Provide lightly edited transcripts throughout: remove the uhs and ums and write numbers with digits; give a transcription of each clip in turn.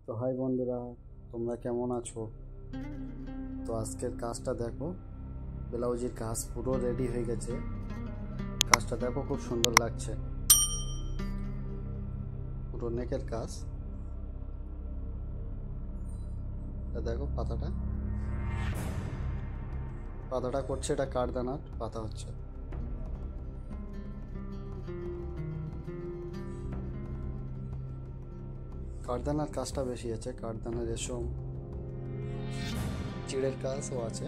তো হাই বন্ধুরা, তোমরা কেমন আছো? তো আজকের কাজটা দেখো, ব্লাউজের কাজ পুরো রেডি হয়ে গেছে। কাজটা দেখো, খুব সুন্দর লাগছে। পুরো নেকের কাজ। দেখো পাতাটা পাতাটা করছে, এটা কাঠদানার পাতা হচ্ছে। কাঠদানার কাজটা বেশি আছে, কাঠদানা রেশম চিড়ের কাজও আছে।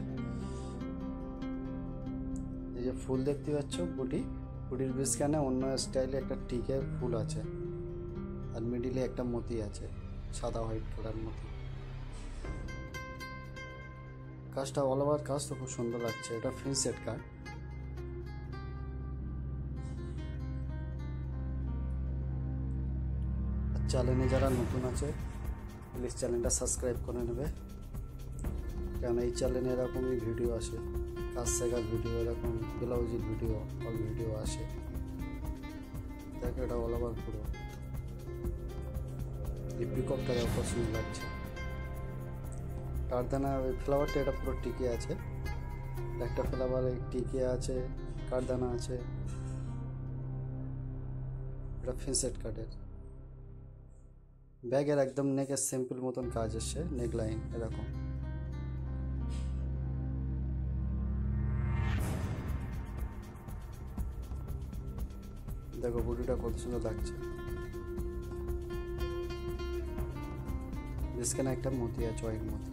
এই যে ফুল দেখতে পাচ্ছ, বুটির মাঝখানে অন্য স্টাইলে একটা টিকের ফুল আছে, আর মিডিলে একটা মতি আছে, সাদা হোয়াইট কালার মতি। কাজটা অল ওভার কাজ তো খুব সুন্দর লাগছে। এটা ফিনসেট কাট। চ্যানেলে যারা নতুন আছে প্লিজ চ্যানেলটা সাবস্ক্রাইব করে নেবে, কারণ এই চ্যানেলে এরকমই ভিডিও আসে, কাজ শেখার ভিডিও, এরকম ব্লাউজের ভিডিও, অল ভিডিও আসে। দেখো এটা অল ওভার পুরো এই পিককটা দেখো, সুন্দর লাগছে। কাঠদানা ওই ফ্লাওয়ারটা এটা পুরো টিকে আছে, একটা ফ্লাওয়ারে টিকে আছে, কাঠদানা আছে। এটা ফিনসেট কাটের ব্যাগের একদম নেকের সিম্পল মতন কাজ এসছে, নেক লাইন এরকম। দেখো বুটিটা কত সুন্দর লাগছে, মাঝখানে একটা মতি আছে, হোয়াইট মতি।